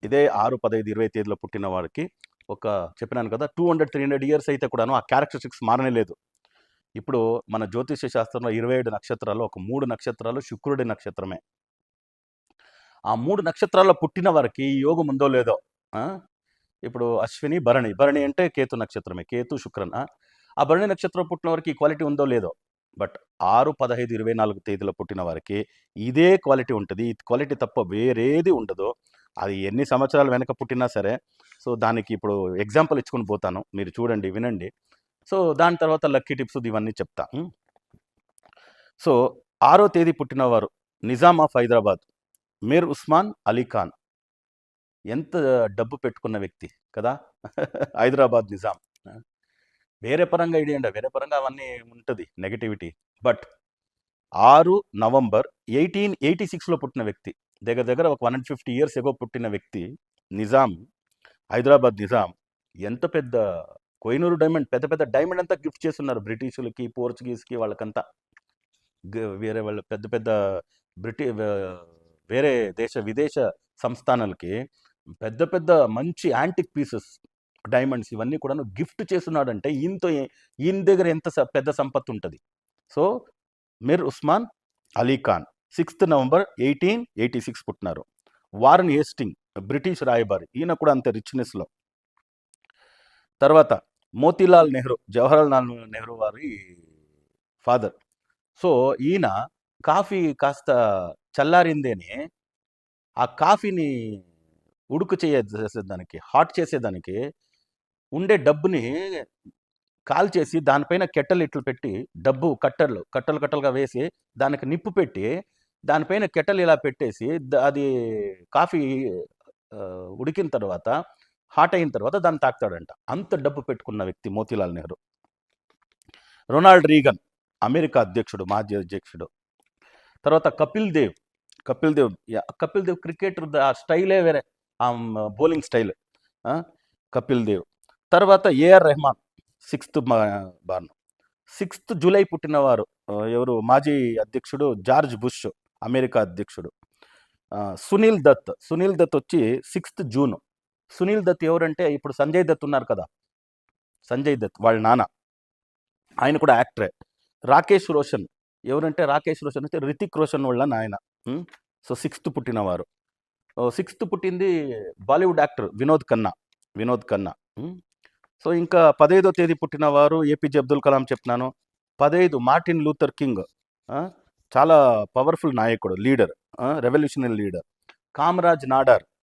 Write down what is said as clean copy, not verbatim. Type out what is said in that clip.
ఇదే 6, 15, 20 తేదీలో పుట్టిన వాడికి ఒక చెప్పినాను కదా 200, 300 ఇయర్స్ అయితే కూడాను ఆ క్యారెక్టరిస్టిక్స్ మారనే లేదు. ఇప్పుడు మన జ్యోతిష్య శాస్త్రంలో 27 నక్షత్రాల్లో ఒక 3 నక్షత్రాలు శుక్రుడి నక్షత్రమే. ఆ 3 నక్షత్రాల్లో పుట్టిన వారికి ఈ యోగం ఉందో లేదో. ఇప్పుడు అశ్విని, భరణి. భరణి అంటే కేతు నక్షత్రమే. కేతు, శుక్రన్. ఆ భరణి నక్షత్రం పుట్టిన వారికి ఈ క్వాలిటీ ఉందో లేదో. బట్ 6, 15, 24 తేదీలో పుట్టిన వారికి ఇదే క్వాలిటీ ఉంటుంది. ఈ క్వాలిటీ తప్ప వేరేది ఉండదు. అది ఎన్ని సంవత్సరాలు వెనక పుట్టినా సరే. సో దానికి ఇప్పుడు ఎగ్జాంపుల్ ఇచ్చుకొని పోతాను. మీరు చూడండి, వినండి. సో దాని తర్వాత లక్కీ టిప్స్ ఇవన్నీ చెప్తా. సో 6వ తేదీ పుట్టినవారు నిజాం ఆఫ్ హైదరాబాద్, మీర్ ఉస్మాన్ అలీ ఖాన్. ఎంత డబ్బు పెట్టుకున్న వ్యక్తి కదా. హైదరాబాద్ నిజాం. వేరే పరంగా ఇడియండి, వేరే పరంగా అవన్నీ ఉంటుంది నెగటివిటీ. బట్ 6 నవంబర్ 1886లో పుట్టిన వ్యక్తి, దగ్గర దగ్గర ఒక 150 ఇయర్స్ ఎగో పుట్టిన వ్యక్తి నిజాం, హైదరాబాద్ నిజాం. ఎంత పెద్ద కోహినూరు డైమండ్, పెద్ద పెద్ద డైమండ్ అంతా గిఫ్ట్ చేస్తున్నారు బ్రిటిషులకి, పోర్చుగీస్కి, వాళ్ళకంతా. వేరే వాళ్ళ పెద్ద పెద్ద వేరే విదేశ సంస్థానాలకి పెద్ద పెద్ద మంచి యాంటిక్ పీసెస్, డైమండ్స్ ఇవన్నీ కూడా గిఫ్ట్ చేస్తున్నాడంటే ఈయన దగ్గర ఎంత పెద్ద సంపత్తి ఉంటుంది. So Mir Osman Ali Khan 6th November 1886 పుట్టినారు. వారన్ హేస్టింగ్ బ్రిటిష్ రాయబారి, ఈయన కూడా అంతే రిచ్నెస్లో. తర్వాత మోతీలాల్ నెహ్రూ, జవహర్లాల్ నెహ్రూ వారి ఫాదర్. సో ఈయన కాఫీ కాస్త చల్లారిందేని ఆ కాఫీని ఉడుకు చేసేదానికి, హాట్ చేసేదానికి ఉండే డబ్బుని కాల్ చేసి దానిపైన కెట్టలు ఇట్లు పెట్టి, డబ్బు కట్టలుగా వేసి దానికి నిప్పు పెట్టి దానిపైన కెట్టలు ఇలా పెట్టేసి అది కాఫీ ఉడికిన తర్వాత, హాట్ అయిన తర్వాత దాన్ని తాకుతాడంట. అంత డబ్బు పెట్టుకున్న వ్యక్తి Motilal Nehru. Ronald Reagan, America అధ్యక్షుడు, మాజీ అధ్యక్షుడు. తర్వాత కపిల్ దేవ్ క్రికెటర్, ఆ స్టైలే వేరే, ఆ బౌలింగ్ స్టైల్ కపిల్ దేవ్. తర్వాత AR Rahman 6th born. 6th July పుట్టినవారు ఎవరు, మాజీ అధ్యక్షుడు జార్జ్ బుష్, అమెరికా అధ్యక్షుడు. సునీల్ దత్ వచ్చి 6th జూన్. సునీల్ దత్ ఎవరంటే ఇప్పుడు సంజయ్ దత్ ఉన్నారు కదా, సంజయ్ దత్ వాళ్ళ నాన్న, ఆయన కూడా యాక్టరే. రాకేష్ రోషన్ ఎవరంటే, రాకేష్ రోషన్ అంటే రితిక్ రోషన్ వాళ్ళ నాయన. So 6th పుట్టినవారు. 6th పుట్టింది బాలీవుడ్ యాక్టర్ వినోద్ ఖన్నా. సో ఇంకా 15వ తేదీ పుట్టినవారు ఏపీజే అబ్దుల్ కలాం చెప్పినాను. 15 మార్టిన్ లూథర్ కింగ్, చాలా పవర్ఫుల్ నాయకుడు, leader, revolutionary leader. Kamaraj Nadar,